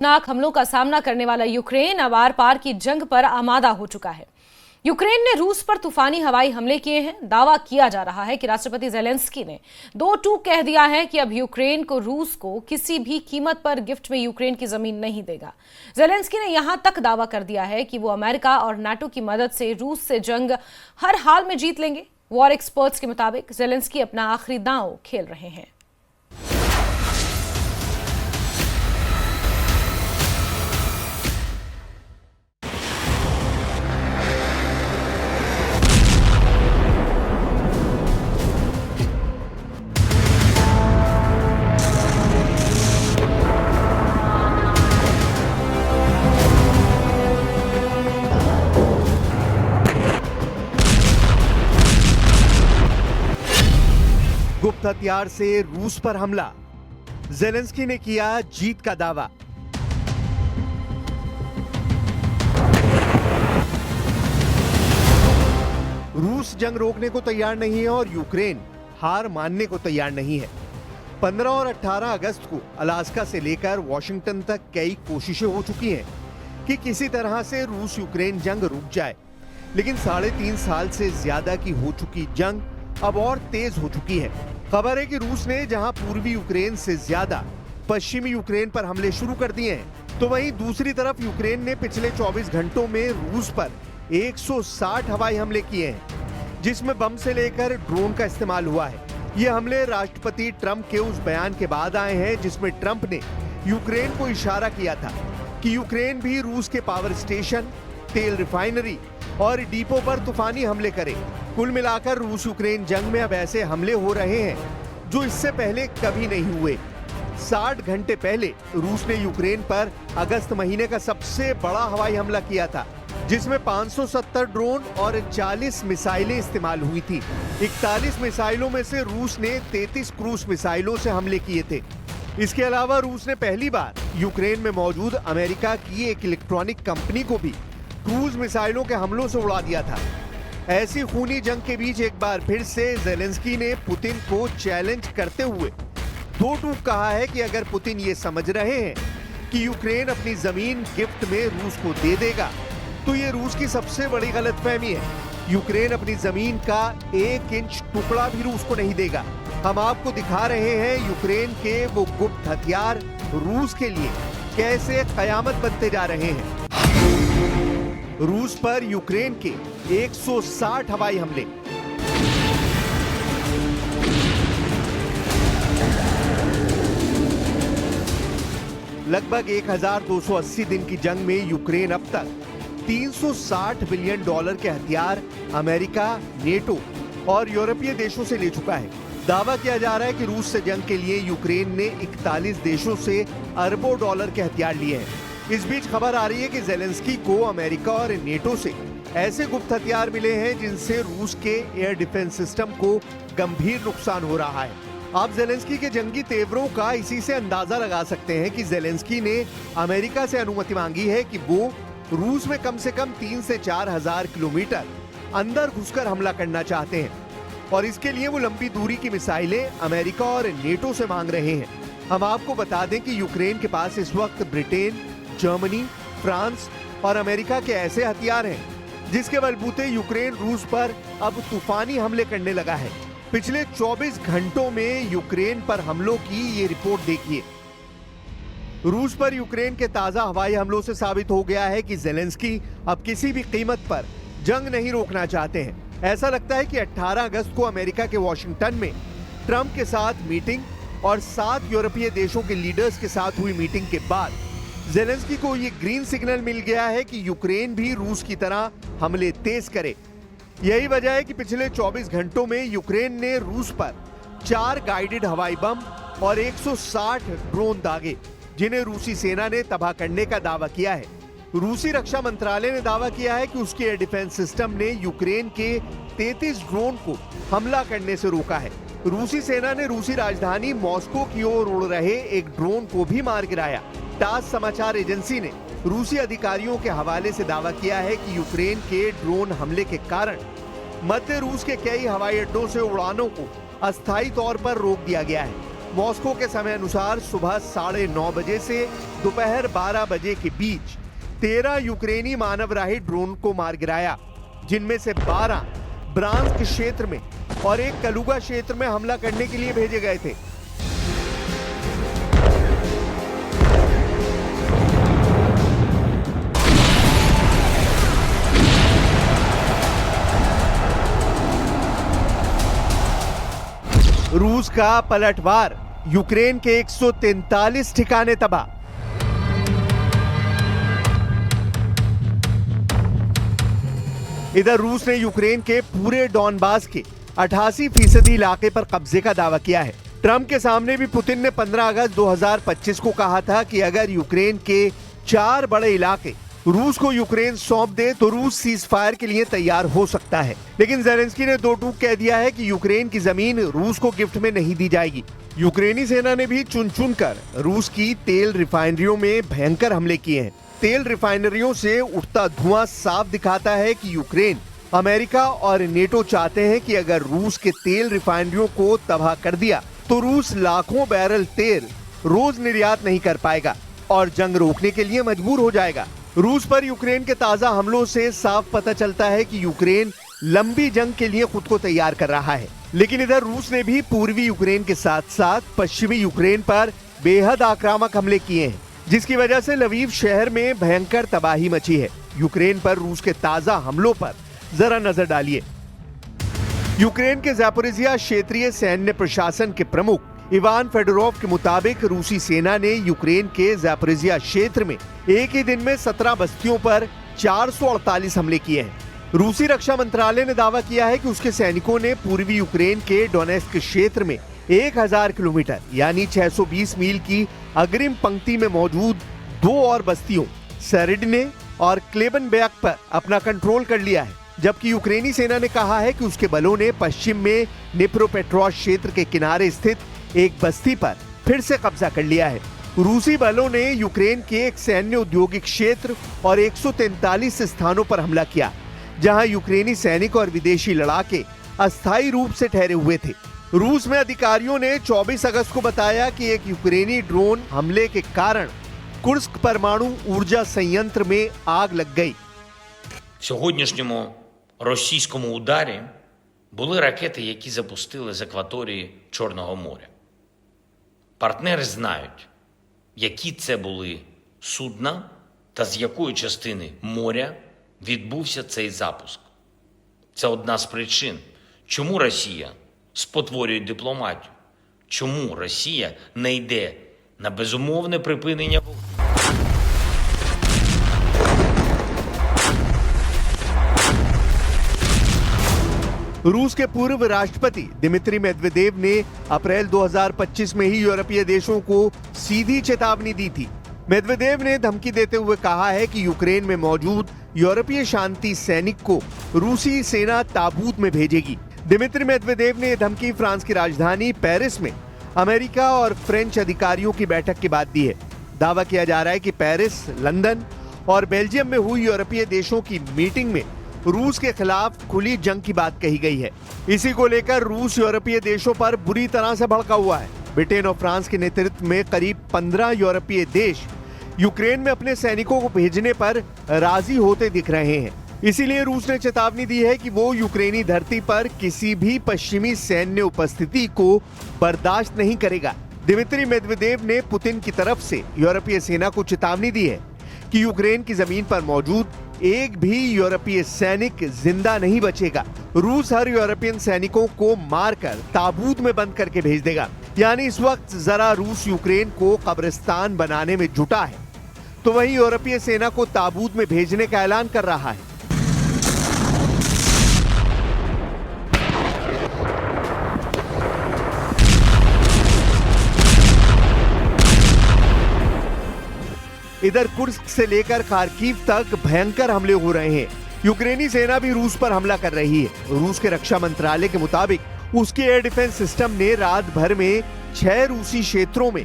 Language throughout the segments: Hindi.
नाक हमलों का सामना करने वाला यूक्रेन अब आर पार की जंग पर आमादा हो चुका है। यूक्रेन ने रूस पर तूफानी हवाई हमले किए हैं। दावा किया जा रहा है कि राष्ट्रपति ज़ेलेंस्की ने 2-2 कह दिया है कि अब यूक्रेन को रूस को किसी भी कीमत पर गिफ्ट में यूक्रेन की जमीन नहीं देगा। ज़ेलेंस्की ने यहां तक दावा कर दिया है कि वो अमेरिका और नाटो की मदद से रूस से जंग हर हाल में जीत लेंगे। वॉर एक्सपर्ट्स के मुताबिक ज़ेलेंस्की अपना आखिरी दांव खेल रहे हैं। गुप्त हथियार से रूस पर हमला, ज़ेलेंस्की ने किया जीत का दावा। रूस जंग रोकने को तैयार नहीं है और यूक्रेन हार मानने को तैयार नहीं है। 15 और 18 अगस्त को अलास्का से लेकर वॉशिंगटन तक कई कोशिशें हो चुकी हैं कि किसी तरह से रूस यूक्रेन जंग रुक जाए, लेकिन 3.5 साल से ज्यादा की हो चुकी जंग अब और तेज हो चुकी है। खबर है कि रूस ने जहां पूर्वी यूक्रेन से ज्यादा पश्चिमी यूक्रेन पर हमले शुरू कर दिए हैं, तो वहीं दूसरी तरफ यूक्रेन ने पिछले 24 घंटों में रूस पर 160 हवाई हमले किए हैं, जिसमें बम से लेकर ड्रोन का इस्तेमाल हुआ है। ये हमले राष्ट्रपति ट्रंप के उस बयान के बाद आए हैं जिसमें ट्रंप ने यूक्रेन को इशारा किया था कि यूक्रेन भी रूस के पावर स्टेशन, तेल रिफाइनरी और डिपो पर तूफानी हमले करे। कुल मिलाकर रूस यूक्रेन जंग में अब ऐसे हमले हो रहे हैं जो इससे पहले कभी नहीं हुए। 60 घंटे पहले रूस ने यूक्रेन पर अगस्त महीने का सबसे बड़ा हवाई हमला किया था, जिसमें 570 ड्रोन और 40 मिसाइलें इस्तेमाल हुई थी। 41 मिसाइलों में से रूस ने 33 क्रूज मिसाइलों से हमले किए थे। इसके अलावा रूस ने पहली बार यूक्रेन में मौजूद अमेरिका की एक इलेक्ट्रॉनिक कंपनी को भी क्रूज मिसाइलों के हमलों से उड़ा दिया था। ऐसी खूनी जंग के बीच एक बार फिर से ज़ेलेंस्की ने पुतिन को चैलेंज करते हुए दो टूक कहा है कि अगर पुतिन ये समझ रहे हैं कि यूक्रेन अपनी जमीन गिफ्ट में रूस को दे देगा, तो ये रूस की सबसे बड़ी गलतफहमी है। यूक्रेन अपनी जमीन का 1 इंच टुकड़ा भी रूस को नहीं देगा। हम आपको दिखा रहे हैं यूक्रेन के वो गुप्त हथियार रूस के लिए कैसे कयामत बनते जा रहे हैं। रूस पर यूक्रेन के 160 हवाई हमले। लगभग 1280 दिन की जंग में यूक्रेन अब तक 360 बिलियन डॉलर के हथियार अमेरिका, नेटो और यूरोपीय देशों से ले चुका है। दावा किया जा रहा है कि रूस से जंग के लिए यूक्रेन ने 41 देशों से अरबों डॉलर के हथियार लिए हैं। इस बीच खबर आ रही है कि ज़ेलेंस्की को अमेरिका और नेटो से ऐसे गुप्त हथियार मिले हैं जिनसे रूस के एयर डिफेंस सिस्टम को गंभीर नुकसान हो रहा है। आप ज़ेलेंस्की के जंगी तेवरों का इसी से अंदाजा लगा सकते हैं कि ज़ेलेंस्की ने अमेरिका से अनुमति मांगी है कि वो रूस में कम से कम 3 से 4 हजार किलोमीटर अंदर घुसकर हमला करना चाहते हैं, और इसके लिए वो लंबी दूरी की मिसाइलें अमेरिका और नेटो से मांग रहे हैं। हम आपको बता दें कि यूक्रेन के पास इस वक्त ब्रिटेन, जर्मनी, फ्रांस और अमेरिका के ऐसे हथियार हैं जिसके बलबूते यूक्रेन रूस पर अब तूफानी हमले करने लगा है। पिछले 24 घंटों में यूक्रेन पर हमलों की ये रिपोर्ट देखिए। रूस पर यूक्रेन के ताजा हवाई हमलों से साबित हो गया है कि ज़ेलेंस्की अब किसी भी कीमत पर जंग नहीं रोकना चाहते हैं। ऐसा लगता है कि 18 अगस्त को अमेरिका के वॉशिंगटन में ट्रंप के साथ मीटिंग और 7 यूरोपीय देशों के लीडर्स के साथ हुई मीटिंग के बाद ज़ेलेंस्की को ये ग्रीन सिग्नल मिल गया है कि यूक्रेन भी रूस की तरह हमले तेज करे। यही वजह है कि पिछले 24 घंटों में यूक्रेन ने रूस पर 4 गाइडेड हवाई बम और 160 ड्रोन दागे, जिन्हें रूसी सेना ने तबाह करने का दावा किया है। रूसी रक्षा मंत्रालय ने दावा किया है कि उसके एयर डिफेंस सिस्टम ने यूक्रेन के 33 ड्रोन को हमला करने से रोका है। रूसी सेना ने रूसी राजधानी मॉस्को की ओर उड़ रहे एक ड्रोन को भी मार गिराया। टास समाचार एजेंसी ने रूसी अधिकारियों के हवाले से दावा किया है कि यूक्रेन के ड्रोन हमले के कारण मध्य रूस के कई हवाई अड्डों से उड़ानों को अस्थायी तौर पर रोक दिया गया है। मॉस्को के समय अनुसार सुबह 9:30 बजे से दोपहर 12 बजे के बीच 13 यूक्रेनी मानवराही ड्रोन को मार गिराया, जिनमें से 12 ब्रांस्क क्षेत्र में और एक कलुगा क्षेत्र में हमला करने के लिए भेजे गए थे। रूस का पलटवार, यूक्रेन के 143 ठिकाने तबाह। इधर रूस ने यूक्रेन के पूरे डॉनबास के 88% इलाके पर कब्जे का दावा किया है। ट्रंप के सामने भी पुतिन ने 15 अगस्त 2025 को कहा था कि अगर यूक्रेन के 4 बड़े इलाके रूस को यूक्रेन सौंप दे तो रूस सीज फायर के लिए तैयार हो सकता है। लेकिन ज़ेलेंस्की ने दो टूक कह दिया है कि यूक्रेन की जमीन रूस को गिफ्ट में नहीं दी जाएगी। यूक्रेनी सेना ने भी चुन चुन कर रूस की तेल रिफाइनरियों में भयंकर हमले किए हैं। तेल रिफाइनरियों से उठता धुआं साफ दिखाता है कि यूक्रेन, अमेरिका और नेटो चाहते हैं कि अगर रूस के तेल रिफाइनरियों को तबाह कर दिया तो रूस लाखों बैरल तेल रोज निर्यात नहीं कर पाएगा और जंग रोकने के लिए मजबूर हो जाएगा। रूस पर यूक्रेन के ताजा हमलों से साफ पता चलता है कि यूक्रेन लंबी जंग के लिए खुद को तैयार कर रहा है। लेकिन इधर रूस ने भी पूर्वी यूक्रेन के साथ साथ पश्चिमी यूक्रेन पर बेहद आक्रामक हमले किए हैं, जिसकी वजह से लवीव शहर में भयंकर तबाही मची है। यूक्रेन पर रूस के ताजा हमलों पर जरा नजर डालिए। यूक्रेन के ज़ैपोरिज़िया क्षेत्रीय सैन्य प्रशासन के प्रमुख इवान फेडोरोव के मुताबिक रूसी सेना ने यूक्रेन के ज़ैपोरिज़िया क्षेत्र में एक ही दिन में 17 बस्तियों पर 448 हमले किए हैं। रूसी रक्षा मंत्रालय ने दावा किया है कि उसके सैनिकों ने पूर्वी यूक्रेन के डोनेस्क क्षेत्र में 1000 किलोमीटर यानी 620 मील की अग्रिम पंक्ति में मौजूद 2 और बस्तियों सेरिडने और क्लेबनबेक पर अपना कंट्रोल कर लिया है, जबकि यूक्रेनी सेना ने कहा है कि उसके बलों ने पश्चिम में निप्रोपेट्रोव्स्क क्षेत्र के किनारे स्थित एक बस्ती पर फिर से कब्जा कर लिया है। रूसी बलों ने यूक्रेन के एक सैन्य औद्योगिक क्षेत्र और 143 स्थानों पर हमला किया, जहां यूक्रेनी सैनिक और विदेशी लड़ाके अस्थायी रूप से ठहरे हुए थे। रूस में अधिकारियों ने 24 अगस्त को बताया कि एक यूक्रेनी ड्रोन हमले के कारण कुर्स्क परमाणु ऊर्जा संयंत्र में आग लग गई। В сьогоднішньому російському ударі були ракети, які запустили з акваторії Чорного моря. Партнери знають, які це були судна та з якої частини моря відбувся цей запуск. Це одна з причин, чому Росія спотворює дипломатію, чому Росія не йде на безумовне припинення вогню. रूस के पूर्व राष्ट्रपति दिमित्री मेदवेदेव ने अप्रैल 2025 में ही यूरोपीय देशों को सीधी चेतावनी दी थी। मेदवेदेव ने धमकी देते हुए कहा है कि यूक्रेन में मौजूद यूरोपीय शांति सैनिक को रूसी सेना ताबूत में भेजेगी। दिमित्री मेदवेदेव ने यह धमकी फ्रांस की राजधानी पेरिस में अमेरिका और फ्रेंच अधिकारियों की बैठक के बाद दी है। दावा किया जा रहा है कि पेरिस, लंदन और बेल्जियम में हुई यूरोपीय देशों की मीटिंग में रूस के खिलाफ खुली जंग की बात कही गई है। इसी को लेकर रूस यूरोपीय देशों पर बुरी तरह से भड़का हुआ है। ब्रिटेन और फ्रांस के नेतृत्व में करीब 15 यूरोपीय देश यूक्रेन में अपने सैनिकों को भेजने पर राजी होते दिख रहे हैं। इसीलिए रूस ने चेतावनी दी है कि वो यूक्रेनी धरती पर किसी भी पश्चिमी सैन्य उपस्थिति को बर्दाश्त नहीं करेगा। दिमित्री मेदवेदेव ने पुतिन की तरफ से यूरोपीय सेना को चेतावनी दी है कि यूक्रेन की जमीन पर मौजूद एक भी यूरोपीय सैनिक जिंदा नहीं बचेगा। रूस हर यूरोपियन सैनिकों को मारकर ताबूत में बंद करके भेज देगा। यानी इस वक्त जरा रूस यूक्रेन को कब्रिस्तान बनाने में जुटा है, तो वहीं यूरोपीय सेना को ताबूत में भेजने का ऐलान कर रहा है। इधर कुर्स्क से लेकर खार्किव तक भयंकर हमले हो रहे हैं। यूक्रेनी सेना भी रूस पर हमला कर रही है। रूस के रक्षा मंत्रालय के मुताबिक उसके एयर डिफेंस सिस्टम ने रात भर में 6 रूसी क्षेत्रों में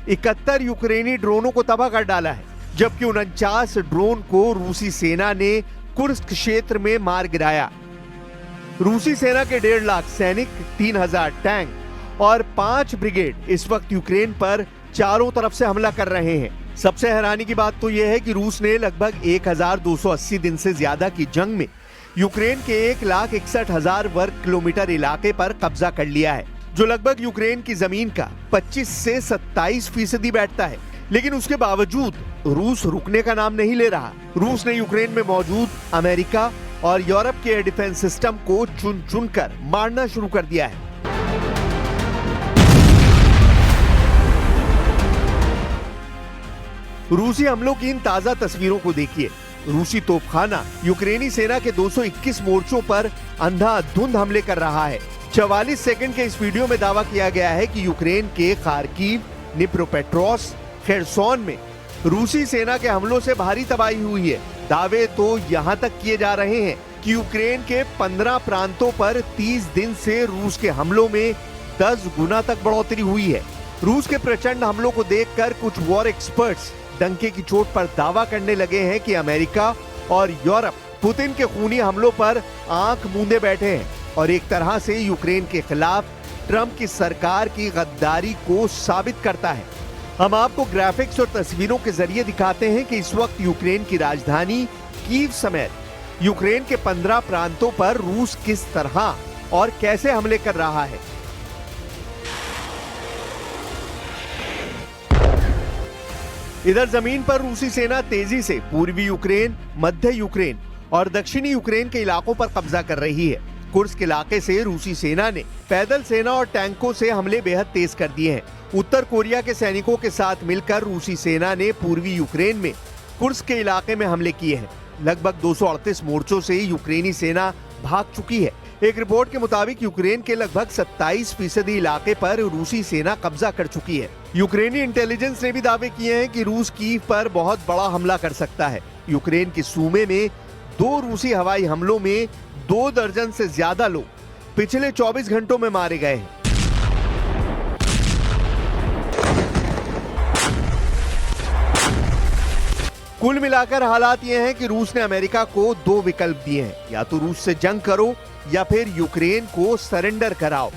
71 यूक्रेनी ड्रोनों को तबाह कर डाला है, जबकि 49 ड्रोन को रूसी सेना ने कुर्स्क क्षेत्र में मार गिराया। रूसी सेना के 1.5 लाख सैनिक, 3000 टैंक और 5 ब्रिगेड इस वक्त यूक्रेन पर चारों तरफ से हमला कर रहे हैं। सबसे हैरानी की बात तो यह है कि रूस ने लगभग 1280 दिन से ज्यादा की जंग में यूक्रेन के 1,61,000 वर्ग किलोमीटर इलाके पर कब्जा कर लिया है, जो लगभग यूक्रेन की जमीन का 25 से 27% बैठता है। लेकिन उसके बावजूद रूस रुकने का नाम नहीं ले रहा। रूस ने यूक्रेन में मौजूद अमेरिका और यूरोप के एयर डिफेंस सिस्टम को चुन चुन कर मारना शुरू कर दिया है। रूसी हमलों की इन ताजा तस्वीरों को देखिए। रूसी तोपखाना यूक्रेनी सेना के 221 मोर्चों पर अंधाधुंध हमले कर रहा है। 44 सेकंड के इस वीडियो में दावा किया गया है कि यूक्रेन के खार्किव, निप्रोपेट्रोव्स्क, खेर्सोन में रूसी सेना के हमलों से भारी तबाही हुई है। दावे तो यहां तक किए जा रहे हैं कि यूक्रेन के 15 प्रांतों पर 30 दिन से रूस के हमलों में 10 गुना तक बढ़ोतरी हुई है। रूस के प्रचंड हमलों को देखकर कुछ वॉर एक्सपर्ट्स डंके की चोट पर दावा करने लगे हैं कि अमेरिका और यूरोप पुतिन के खूनी हमलों पर आंख मूंदे बैठे हैं और एक तरह से यूक्रेन के खिलाफ ट्रंप की सरकार की गद्दारी को साबित करता है। हम आपको ग्राफिक्स और तस्वीरों के जरिए दिखाते हैं कि इस वक्त यूक्रेन की राजधानी कीव समेत यूक्रेन के 15 प्रांतों पर रूस किस तरह और कैसे हमले कर रहा है। इधर जमीन पर रूसी सेना तेजी से पूर्वी यूक्रेन, मध्य यूक्रेन और दक्षिणी यूक्रेन के इलाकों पर कब्जा कर रही है। कुर्स्क इलाके से रूसी सेना ने पैदल सेना और टैंकों से हमले बेहद तेज कर दिए हैं। उत्तर कोरिया के सैनिकों के साथ मिलकर रूसी सेना ने पूर्वी यूक्रेन में कुर्स्क के इलाके में हमले किए हैं। लगभग 238 मोर्चों से यूक्रेनी सेना भाग चुकी है। एक रिपोर्ट के मुताबिक यूक्रेन के लगभग 27% इलाके पर रूसी सेना कब्जा कर चुकी है। यूक्रेनी इंटेलिजेंस ने भी दावे किए हैं कि रूस कीव पर बहुत बड़ा हमला कर सकता है। यूक्रेन के सूमे में 2 रूसी हवाई हमलों में 2 दर्जन से ज्यादा लोग पिछले 24 घंटों में मारे गए हैं। कुल मिलाकर हालात ये हैं कि रूस ने अमेरिका को 2 विकल्प दिए हैं, या तो रूस से जंग करो या फिर यूक्रेन को सरेंडर कराओ।